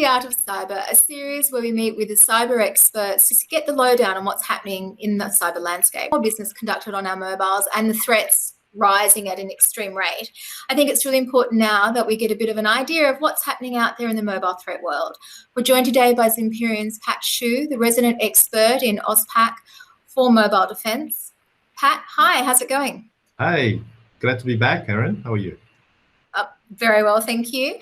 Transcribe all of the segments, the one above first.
The Art of Cyber, a series where we meet with the cyber experts to get the lowdown on what's happening in the cyber landscape. More business conducted on our mobiles and the threats rising at an extreme rate. I think it's really important now that we get a bit of an idea of what's happening out there in the mobile threat world. We're joined today by Zimperium's Pat Shueh, the resident expert in Asia-Pac for mobile defence. Pat, hi, how's it going? Hi, glad to be back, Karen. How are you? Very well, thank you.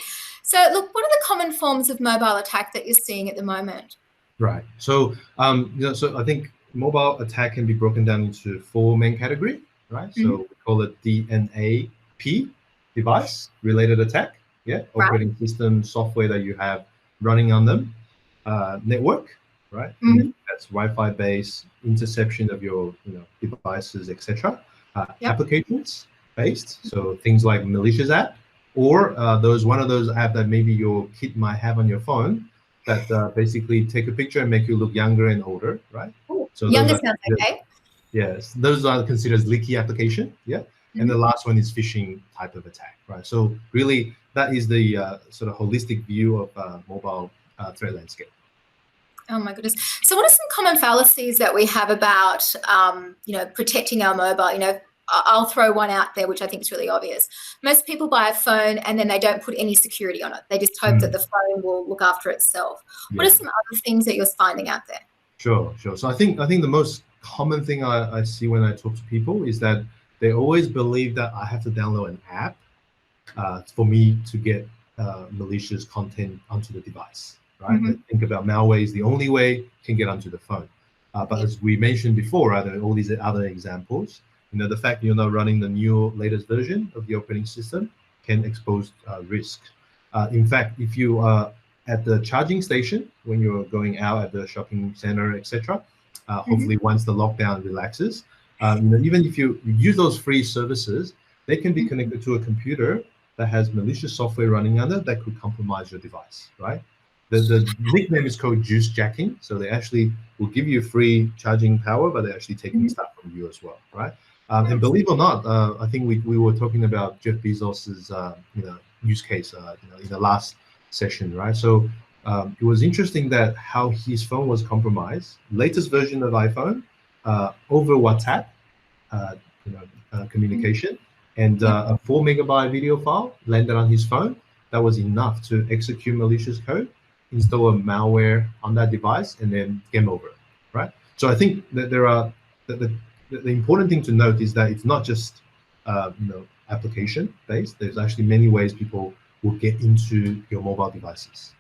So, look, what are the common forms of mobile attack that you're seeing at the moment? Right. So, so I think mobile attack can be broken down into 4 main categories, right? So we call it DNAP, device related attack. Yeah, operating system software that you have running on them. Network, right? That's Wi-Fi based interception of your devices, etc. Applications based, so things like malicious app. Or one of those apps that maybe your kid might have on your phone that basically take a picture and make you look younger and older, right? So younger sounds okay. Yes, those are considered as leaky application, yeah. And the last one is phishing type of attack, right? So really, that is the sort of holistic view of mobile threat landscape. Oh my goodness. So what are some common fallacies that we have about, protecting our mobile? I'll throw one out there, which I think is really obvious. Most people buy a phone and then they don't put any security on it. They just hope that the phone will look after itself. What are some other things that you're finding out there? Sure. So I think the most common thing I see when I talk to people is that they always believe that I have to download an app for me to get malicious content onto the device, right? They think about malware is the only way you can get onto the phone. But as we mentioned before, there are all these other examples. The fact you're not running the latest version of the operating system can expose risk. In fact, if you are at the charging station when you're going out at the shopping center, etc., hopefully once the lockdown relaxes, even if you use those free services, they can be connected to a computer that has malicious software running on it that could compromise your device, right? The nickname is called juice jacking. So they actually will give you free charging power, but they're actually taking stuff from you as well, right? And believe it or not, I think we were talking about Jeff Bezos's use case in the last session, right? So it was interesting that how his phone was compromised. Latest version of iPhone over WhatsApp, communication, and a 4 megabyte video file landed on his phone. That was enough to execute malicious code, install a malware on that device, and then game over, right? So I think that there are the important thing to note is that it's not just application based. There's actually many ways people will get into your mobile devices.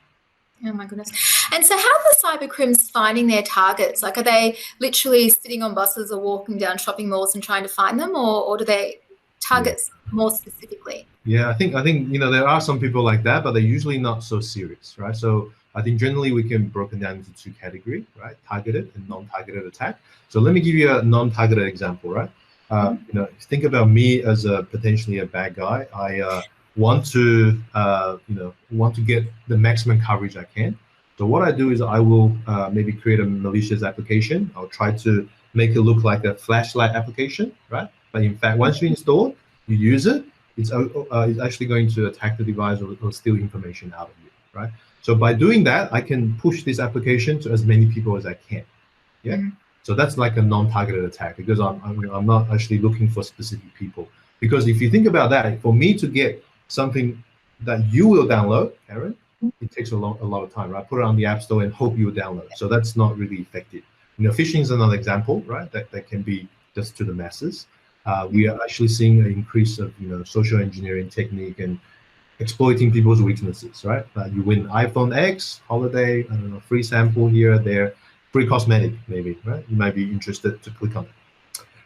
Oh my goodness. And so how are the cybercrims finding their targets? Like, are they literally sitting on buses or walking down shopping malls and trying to find them, or do they target more specifically? Yeah, I think there are some people like that, but they're usually not so serious, right? So I think generally we can broken down into 2 categories, right? Targeted and non-targeted attack. So let me give you a non-targeted example, right? Think about me as potentially a bad guy. I want to get the maximum coverage I can. So what I do is I will maybe create a malicious application. I'll try to make it look like a flashlight application, right? But in fact, once you install it, you use it, it's actually going to attack the device or steal information out of you, right? So by doing that, I can push this application to as many people as I can. Yeah. So that's like a non-targeted attack because I'm not actually looking for specific people. Because if you think about that, for me to get something that you will download, Karen, it takes a lot of time, right? Put it on the App Store and hope you will download. So that's not really effective. Phishing is another example, right? That can be just to the masses. We are actually seeing an increase of social engineering technique and exploiting people's weaknesses, right? You win iPhone X, holiday, I don't know, free sample here, there, free cosmetic maybe, right? You might be interested to click on it.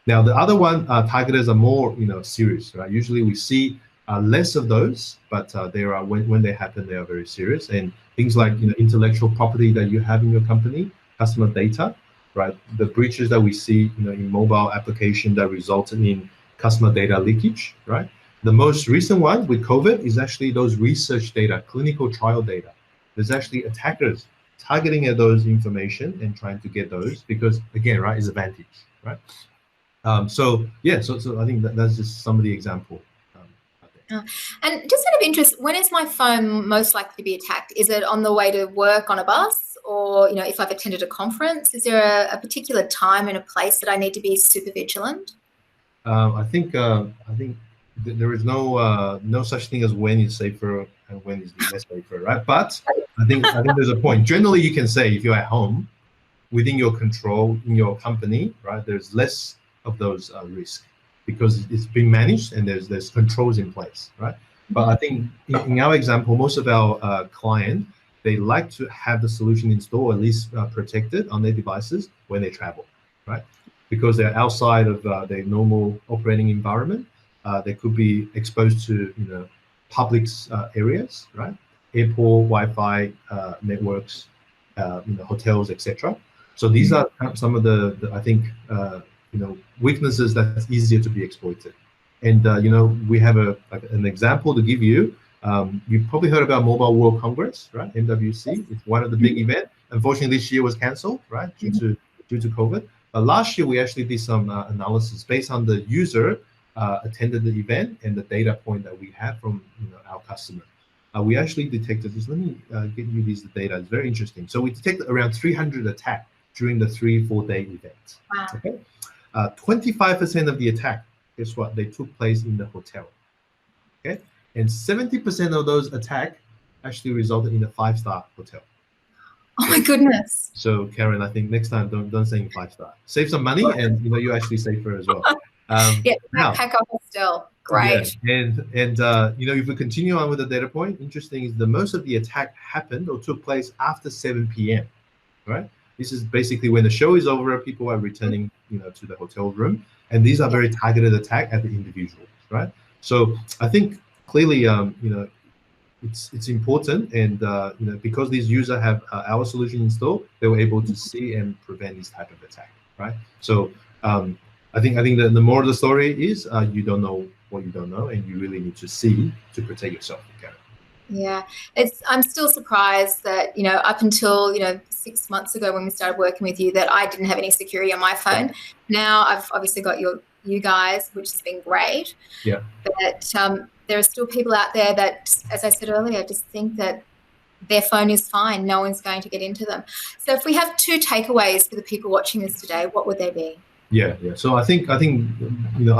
Now the other one, targeters are more serious, right? Usually we see less of those, but there are when they happen, they are very serious. And things like intellectual property that you have in your company, customer data, right? The breaches that we see in mobile application that resulted in customer data leakage, right? The most recent one with COVID is actually those research data, clinical trial data. There's actually attackers targeting at those information and trying to get those because, again, right, is advantage, right? So I think that's just some of the example out there. And just out of interest, when is my phone most likely to be attacked? Is it on the way to work on a bus, or if I've attended a conference? Is there a particular time and a place that I need to be super vigilant? I think there is no such thing as when is safer and when is less safer, right? But I think there's a point. Generally, you can say if you're at home, within your control in your company, right? There's less of those risks because it's been managed and there's controls in place, right? But I think in our example, most of our clients, they like to have the solution installed, at least protected on their devices when they travel, right? Because they're outside of their normal operating environment. They could be exposed to public areas, right? Airport, Wi-Fi networks, hotels, etc. So these are some of the I think weaknesses that's easier to be exploited. And we have an example to give you. You've probably heard about Mobile World Congress, right? MWC. It's one of the big events. Unfortunately, this year was cancelled, right, due to COVID. But last year we actually did some analysis based on the user attended the event and the data point that we had from our customer. We actually detected this. Let me give you these data. It's very interesting. So we detected around 300 attacks during the 3-4 day event. Wow. Okay. 25% of the attack, guess what? They took place in the hotel. Okay. And 70% of those attacks actually resulted in a 5-star hotel. Oh my goodness. So Karen, I think next time don't say 5-star. Save some money and you actually safer as well. Pack up still. Great. Yeah. And if we continue on with the data point, interesting is the most of the attack happened or took place after 7 p.m. Right? This is basically when the show is over, people are returning to the hotel room, and these are very targeted attack at the individuals, right? So I think clearly it's important, and because these users have our solution installed, they were able to see and prevent this type of attack, right? So I think the moral of the story is you don't know what you don't know, and you really need to see to protect yourself. Okay. Yeah, I'm still surprised that up until 6 months ago when we started working with you, that I didn't have any security on my phone. Now I've obviously got you guys, which has been great. Yeah. But there are still people out there that, as I said earlier, just think that their phone is fine. No one's going to get into them. So if we have 2 takeaways for the people watching this today, what would they be? Yeah. So I think I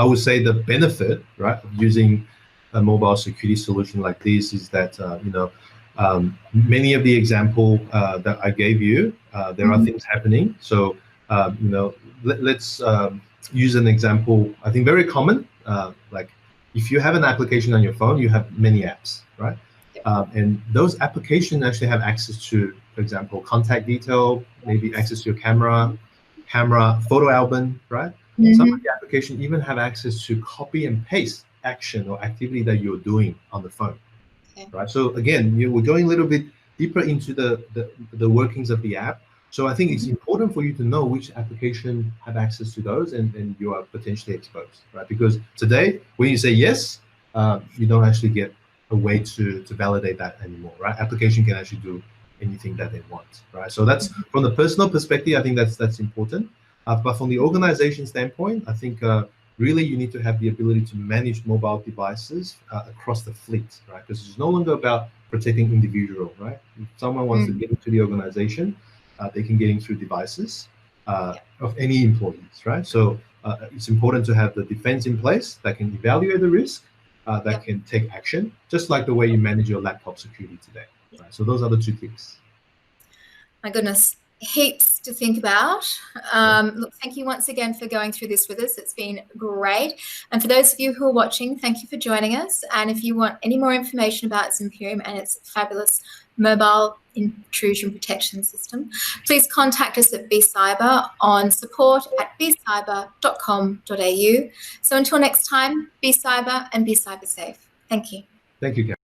would say the benefit, right, of using a mobile security solution like this is that many of the example that I gave you, there are things happening. So let's use an example. I think very common, like if you have an application on your phone, you have many apps, right? And those applications actually have access to, for example, contact detail, maybe access to your camera, photo album, right? Some of the applications even have access to copy and paste action or activity that you're doing on the phone, right? So again, we're going a little bit deeper into the workings of the app. So I think it's important for you to know which application have access to those, and you are potentially exposed, right? Because today, when you say yes, you don't actually get a way to validate that anymore, right? Application can actually do anything that they want, right? So that's from the personal perspective. I think that's important. But from the organization standpoint, I think really you need to have the ability to manage mobile devices across the fleet, right? Because it's no longer about protecting individual, right? If someone wants to get into the organization, they can get in through devices of any employees, right? So it's important to have the defense in place that can evaluate the risk, that can take action, just like the way you manage your laptop security today, right? So those are the 2 tips. My goodness, heaps to think about. Look, thank you once again for going through this with us. It's been great. And for those of you who are watching, thank you for joining us. And if you want any more information about Zimperium and its fabulous mobile intrusion protection system, please contact us at BCyber on support@bcyber.com.au. So until next time, be cyber and be cyber safe. Thank you. Thank you, Karen.